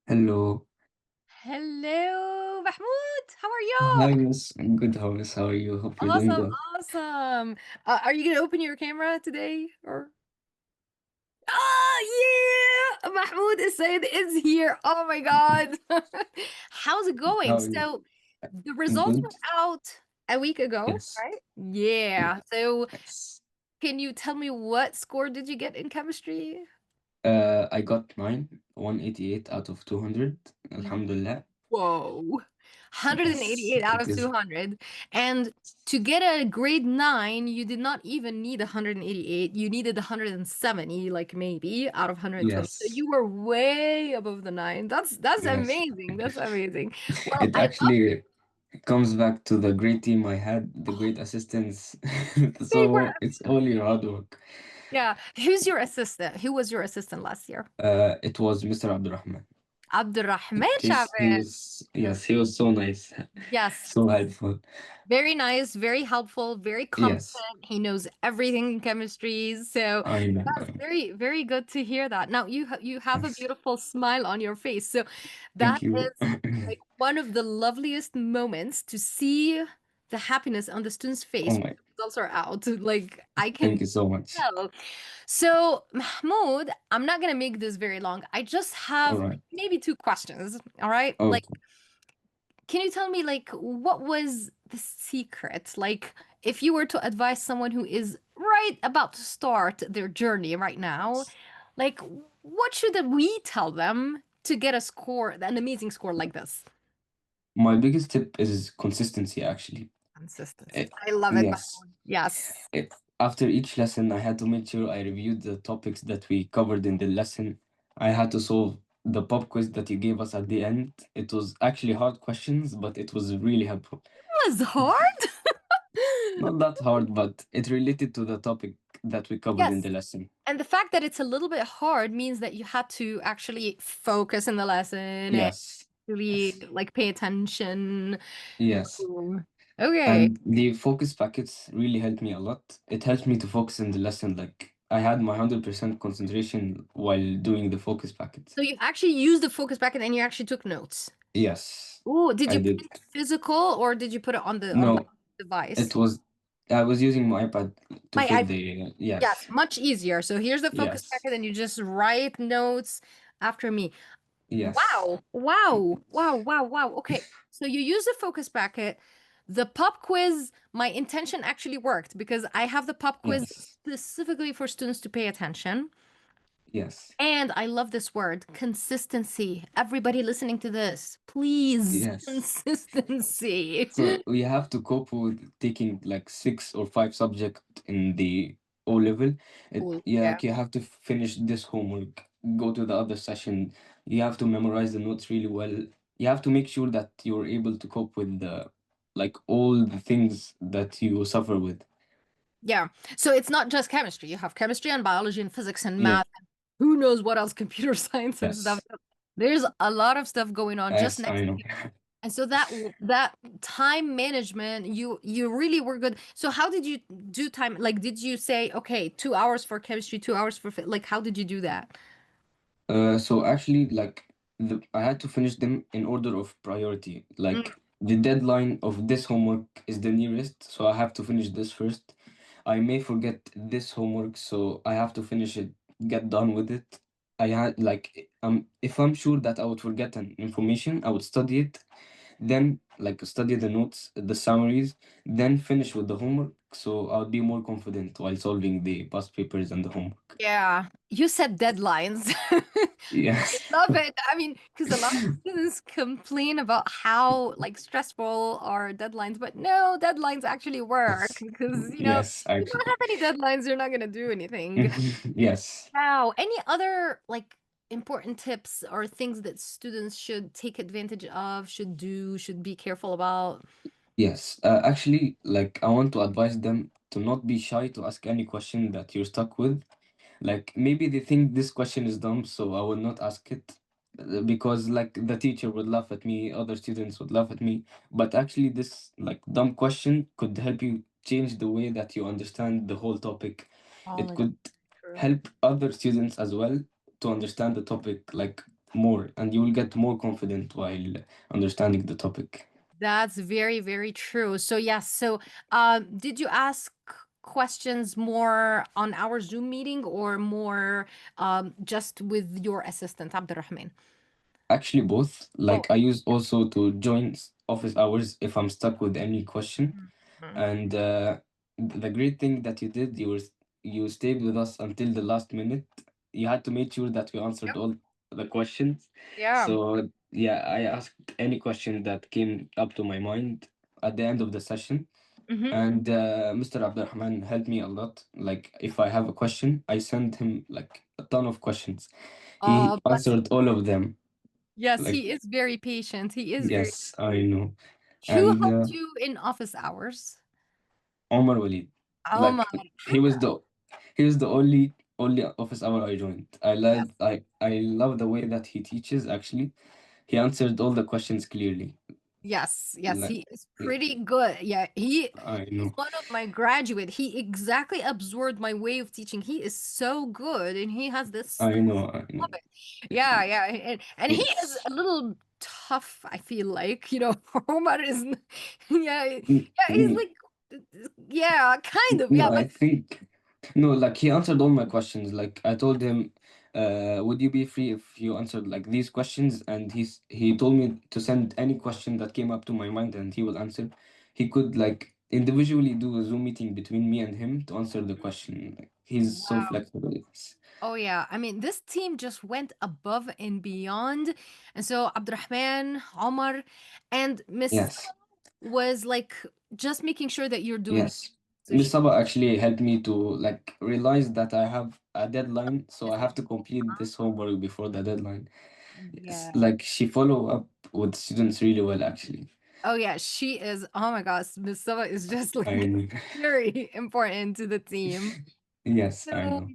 Hello. Hello, Mahmoud. How are you? Hi, Miss. I'm good, Miss. How are you? Hope you're doing Awesome, well. awesome. Are you gonna open your camera today, or? Oh yeah, Mahmoud Elsayed is here. Oh my God, how's it How going? are you? So the I'm results were good. out a week ago, Yes. right? Yeah. So Yes. can you tell me what score did you get in chemistry? I got mine, 188 out of 200. Alhamdulillah. Whoa. Yes, 188 out it of is. 200. And to get a grade 9, you did not even need 188. You needed 170, like maybe out of 120. So Yes. you were way above the 9. That's Yes. amazing. That's amazing. Well, It I love actually comes back to the great team I had, the great assistants. they were So it's all your hard work. yeah. Who's your assistant? Who was your assistant last year? It was Mr. Abdurrahman. Abdurrahman He Shabir. was, yes, he was so nice, Yes. so helpful. Very nice, very helpful, very Yes. competent. He knows everything in chemistry. So I know. that's very, very good to hear that. Now you have a Yes. beautiful smile on your face. So that Thank you. is like one of the loveliest moments to see the happiness on the student's face Oh when my, the results are out. Like I thank can you so much. tell. So Mahmoud, I'm not gonna make this very long. I just All have right. maybe two questions. All right. Like Okay. can you tell me, like, what was the secret? Like, if you were to advise someone who is right about to start their journey right now, like, what should we tell them to get a score, an amazing score like this? My biggest tip is consistency, actually. Consistency. Eh, I love it, yes. Mahmoud. Yes. After each lesson, I had to make sure I reviewed the topics that we covered in the lesson. I had to solve the pop quiz that you gave us at the end. It was actually hard questions, but it was really helpful. It was hard. Not that hard, but it related to the topic that we covered in Yes. the lesson. And the fact that it's a little bit hard means that you had to actually focus in the lesson and Yes. really Yes. like pay attention. Yes. Ooh. Okay. And the focus packets really helped me a lot. It helped me to focus in the lesson. Like I had my 100% concentration while doing the focus packets. So you actually used the focus bracket and you actually took notes. Yes, Oh, did I you did. print physical or did you put it on the No, it device? was, I was using my iPad to My fit iPad. the, Yes, yes, much easier. So here's the focus yes, packet and you just write notes after me. yes, Wow. Wow. Wow. Wow. Wow. Okay. So you use the focus bracket. The pop quiz, my intention actually worked because I have the pop quiz yes, specifically for students to pay attention. yes, And I love this word, consistency. Everybody listening to this, please, yes. consistency. So we have to cope with taking like 6 or 5 subject in the O level. Oh, Yeah, yeah. like you have to finish this homework, go to the other session. You have to memorize the notes really well. You have to make sure that you're able to cope with the like all the things that you suffer with. Yeah. So it's not just chemistry. You have chemistry and biology and physics and Yeah. math. Who knows what else, computer science and stuff. Yes. There's a lot of stuff going on just Yes, next I to know. you. And so that time management, you really were good. So how did you do time? Like, did you say, okay, 2 hours for chemistry, 2 hours for like, how did you do that? So actually, like I had to finish them in order of priority. Mm, Like the deadline of this homework is the nearest, so I have to finish this first. I may forget this homework, so I have to finish it, get done with it. I had like if I'm sure that I would forget an information, I would study it, then like study the notes, the summaries, then finish with the homework, so I would be more confident while solving the past papers and the homework. Yeah, you said deadlines. I Yes. love it. I mean, because a lot of students complain about how like stressful are deadlines, but no, deadlines actually work because Yes, you don't actually. have any deadlines, you're not gonna do anything. Yes. Wow. Any other like important tips or things that students should take advantage of, should do, should be careful about? Yes. Actually, like I want to advise them to not be shy to ask any question that you're stuck with. Like maybe they think this question is dumb, so I will not ask it because like the teacher would laugh at me, other students would laugh at me. But actually, this like dumb question could help you change the way that you understand the whole topic. It Knowledge. could True. help other students as well to understand the topic. Like more, and you will get more confident while understanding the topic. That's very, very true. So yes, so did you ask questions more on our Zoom meeting or more just with your assistant, Abdurrahman? Actually, both. Both. Like I use also to join office hours if I'm stuck with any question. Mhm. And the great thing that you did, you stayed with us until the last minute. You had to make sure that we answered Yep. all the questions. Yeah. So yeah, I asked any question that came up to my mind at the end of the session. Hmm. And Mr. Abdurrahman helped me a lot. Like if I have a question, I send him like a ton of questions. He Oh, bless him. answered all of them. Yes, Like he is very patient. He is very. yes, I know. Who And helped you in office hours? Omar Walid, Oh my. like he was the only office hour I joined. Yes. I love the way that he teaches. Actually, he answered all the questions clearly. Yes, yes, Like he is pretty good. Yeah, I he's know, one of my graduate. He exactly absorbed my way of teaching. He is so good and he has this I know, I know. love it. Yeah, yeah. And he is Yes. a little tough, I feel like, Omar is yeah, Mm, yeah, he's mm, like yeah, kind of. No, Yeah, I but think no, like he answered all my questions. Like I told him, would you be free if you answered like these questions? And he told me to send any question that came up to my mind, and he will answer. He could like individually do a Zoom meeting between me and him to answer the question. Like, he's so wow. flexible. Yes, Oh yeah, I mean this team just went above and beyond, and so Abdurrahman, Omar, and Miss yes, was like just making sure that you're doing. yes. So Miss she, Saba actually helped me to like realize that I have a deadline, so I have to complete this homework before the deadline. It's yeah. like she follow up with students really well, actually. Oh yeah, she is. Oh my gosh, Miss Saba is just I like know. very important to the team. Yes, I So know.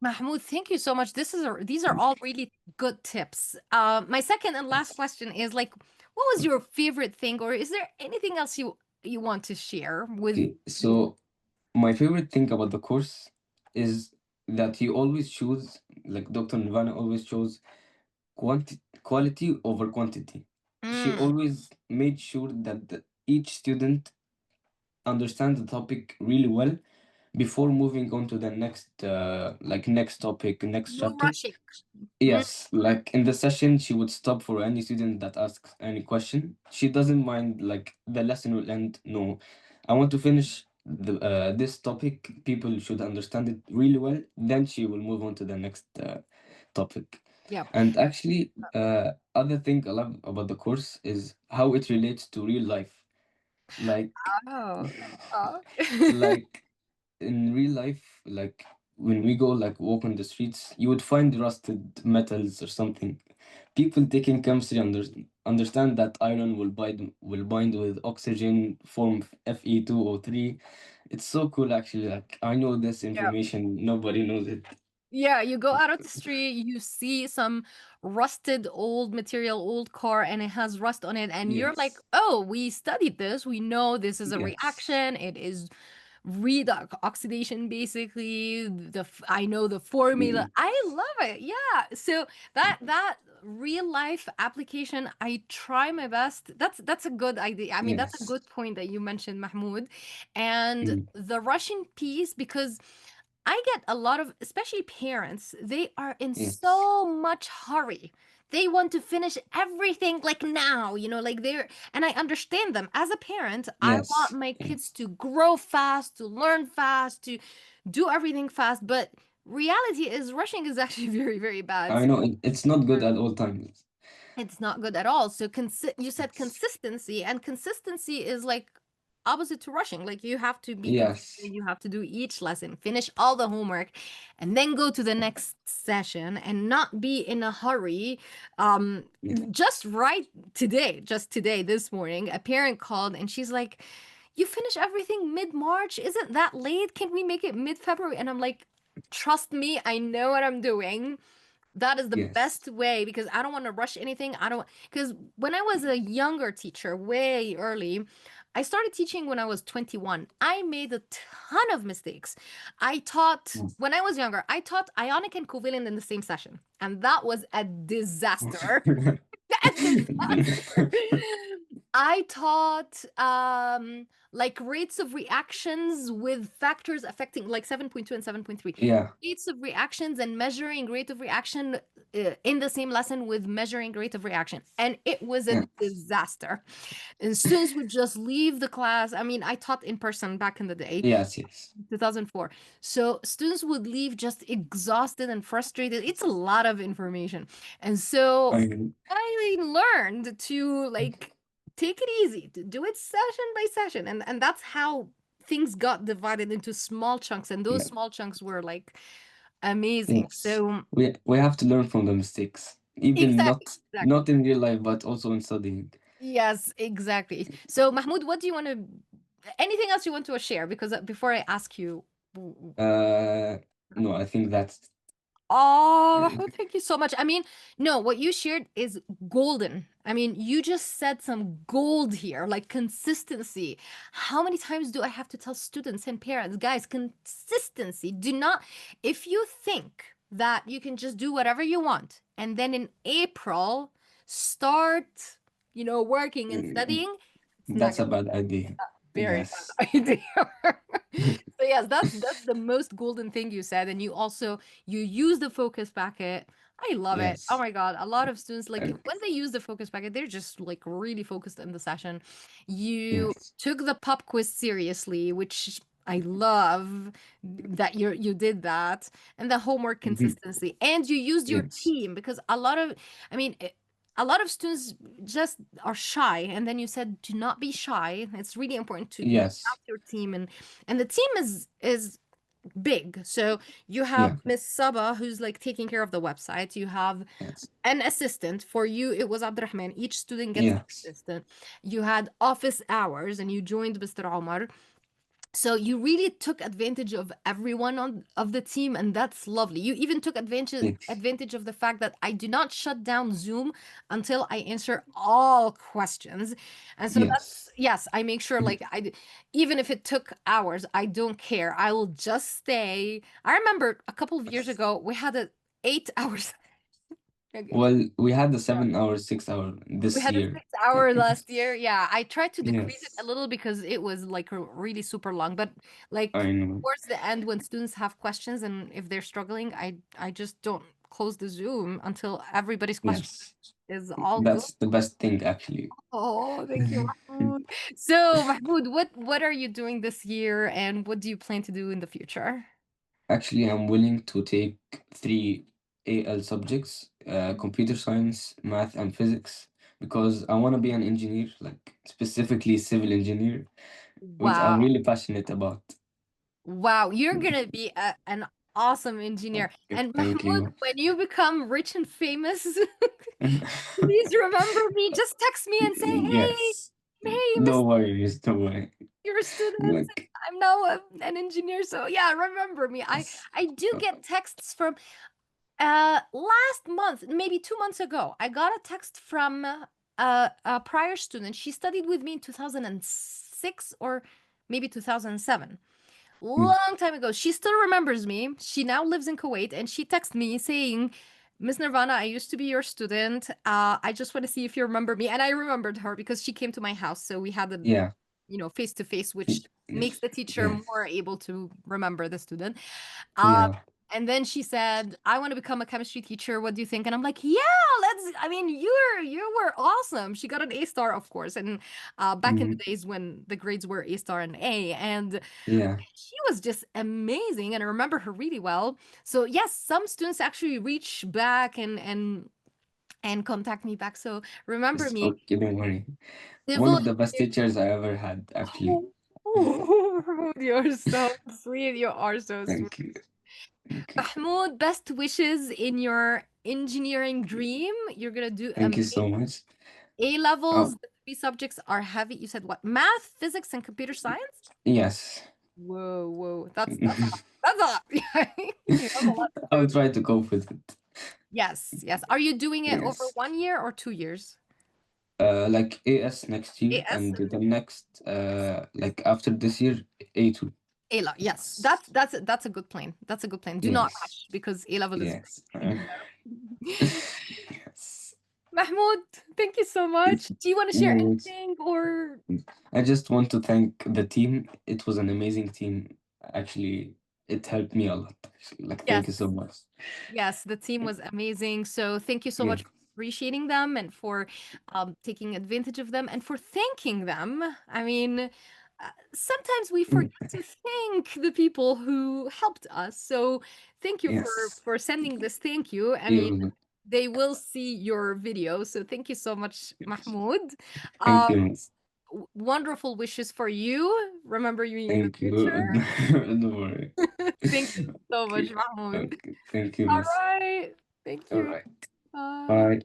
Mahmoud, thank you so much. These are all really good tips. My second and last Yes. question is like, what was your favorite thing, or is there anything else you want to share with? Okay, so my favorite thing about the course is that he always choose, like Dr. Nirvana always chose quality over quantity. She Mm, always made sure that each student understands the topic really well before moving on to the next topic, next no chapter. rushing. Mm, Yes, like in the session, she would stop for any student that asks any question. She doesn't mind like the lesson will end. No, I want to finish this topic. People should understand it really well. Then she will move on to the next topic. yeah. And actually, other thing I love about the course is how it relates to real life. Like, Oh. Oh. like in real life, like when we go like walk on the streets, you would find rusted metals or something. People taking chemistry understand that iron will bind with oxygen, form Fe2O3. It's so cool actually. Like I know this Yeah. information, nobody knows it. Yeah, you go out of the street, you see some rusted old material, old car, and it has rust on it, and you're like, Yes, oh, we studied this. We know this is a yes, reaction. It is redox oxidation, basically. I know the formula. mm, I love it. Yeah. So that real life application, I try my best. That's a good idea. I mean, that's a yes, good point that you mentioned, Mahmoud. And mm, the rushing piece, because I get a lot of, especially parents, they are in yes, so much hurry. They want to finish everything like now, like and I understand them. As a parent, I want yes, my kids yes. to grow fast, to learn fast, to do everything fast. But reality is rushing is actually very, very bad. I So know it's not good at all times. it's not good at all. So you said Yes, consistency, and consistency is like opposite to rushing. Like you have to be yes, consistent, you have to do each lesson, finish all the homework, and then go to the next session and not be in a hurry. Um, yeah. just today, this morning, a parent called and she's like, "You finish everything mid-March? Isn't that late? Can we make it mid-February?" And I'm like, "Trust me, I know what I'm doing." That is the Yes. best way because I don't want to rush anything. I don't, because when I was a younger teacher, way early, I started teaching when I was 21. I made a ton of mistakes. I taught, Yes. when I was younger, I taught ionic and covalent in the same session. And that was a disaster. A disaster. I taught like rates of reactions with factors affecting like 7.2 and 7.3. Yeah. Rates of reactions and measuring rate of reaction in the same lesson with measuring rate of reaction. And it was a Yeah. disaster. And students would just leave the class. I mean, I taught in person back in the day, Yes. Yes. 2004. So students would leave just exhausted and frustrated. It's a lot of information. And so I know. I learned to like take it easy, to do it session by session. And that's how things got divided into small chunks. And those Yeah. small chunks were like amazing. Yes. So We have to learn from the mistakes, even exactly, not in real life, but also in studying. yes, exactly. So Mahmoud, what do you want to anything else you want to share? Because before I ask you Uh, no, I think that's oh, thank you so much. I mean, no, what you shared is golden. I mean, you just said some gold here, like consistency. How many times do I have to tell students and parents, guys, consistency? Do not, if you think that you can just do whatever you want and then in April start, working and mm, studying, it's not that's a gonna bad idea. very Yes. bad idea. So yes, that's the most golden thing you said, and you also you use the focus packet. I love it. Oh Yes. my God. A lot of students, like And when they use the focus packet, they're just like really focused in the session. You yes. took the pop quiz seriously, which I love that you did that, and the homework Mhm. consistency. And you used your Yes. team because I mean, a lot of students just are shy. And then you said, do not be shy. It's really important to have Yes. your team and the team is big. So you have Yeah. Miss Saba who's like taking care of the website. You have Yes. an assistant. For you, it was Abdurrahman. Each student gets an Yes. assistant. You had office hours and you joined Mr. Omar. So you really took advantage of everyone on of the team, and that's lovely. You even took Yes. advantage of the fact that I do not shut down Zoom until I answer all questions. And so that's Yes. yes, I make sure like even if it took hours, I don't care. I will just stay. I remember a couple of years ago we had a 8 hours. Well, we had the 7 hour, 6 hour We this had a year. 6 hour last year. Yeah, I tried to decrease it a Yes. little because it was like really super long. But like I know. towards the end, when students have questions and if they're struggling, I just don't close the Zoom until everybody's question Yes. is all good. That's the best thing, actually. Oh, thank you, Mahmoud. So, Mahmoud, what are you doing this year, and what do you plan to do in the future? Actually, I'm willing to take three AL subjects, computer science, math, and physics, because I want to be an engineer, like specifically civil engineer, which I'm Wow. really passionate about. Wow, you're gonna be an awesome engineer. Okay, And thank Mahmoud, you. when you become rich and famous, please remember me. Just text me and say, "Hey, Yes. hey, Miss, Don't worry, miss, don't worry. you're a student. Like, I'm now an engineer." So yeah, remember me. I yes. I do get texts from last month, maybe 2 months ago. I got a text from a prior student. She studied with me in 2006 or maybe 2007. Mm, Long time ago. She still remembers me. She now lives in Kuwait and she texted me saying, Miss Nirvana, I used to be your student. I just want to see if you remember me. And I remembered her because she came to my house. So we had a, yeah. face to face, which makes the teacher Yeah. more able to remember the student. Um, Yeah. and then she said, I want to become a chemistry teacher. What do you think? And I'm like, yeah, I mean, you were awesome. She got an A star, of course. And back in the Mhm. days when the grades were A star and A. And Yeah. she was just amazing and I remember her really well. So yes, some students actually reach back and contact me back. So remember It's me. okay, don't worry. One Civil of the best engineer. teachers I ever had, actually. Oh, you're so sweet. You are so sweet. Thank you. Thank you. Mahmoud, best wishes in your engineering dream. You're gonna do Thank you so much. A levels. Oh, The three subjects are heavy. You said what? Math, physics, and computer science? yes. Whoa, whoa. That's a lot. That's a lot. You have a lot to I'll do. try to cope with it. Yes, yes. Are you doing it over Yes. 1 year or 2 years? Like AS next year, AS? and the next, like after this year, A2. A level. Yes, that's a good plan. That's a good plan. Do not Yes. rush because A level is Yes. very expensive. Yes. Mahmoud, thank you so much. Do you want to share No, anything or I just want to thank the team. It was an amazing team. Actually, it helped me a lot. Actually. Like, thank you so yes? much. Yes, the team was amazing. So thank you so Yeah. much for appreciating them and for taking advantage of them and for thanking them. I mean, sometimes we forget to thank the people who helped us. So thank you Yes. for sending this thank you. I mean, You. they will see your video. So thank you so much, Mahmoud. Thank Um, you. wonderful wishes for you. Remember me in the Thank you. future. Don't worry. Thank you so much, Okay. Mahmoud. Okay. Thank you, All Miss. right. Thank All you. right. Bye. Bye.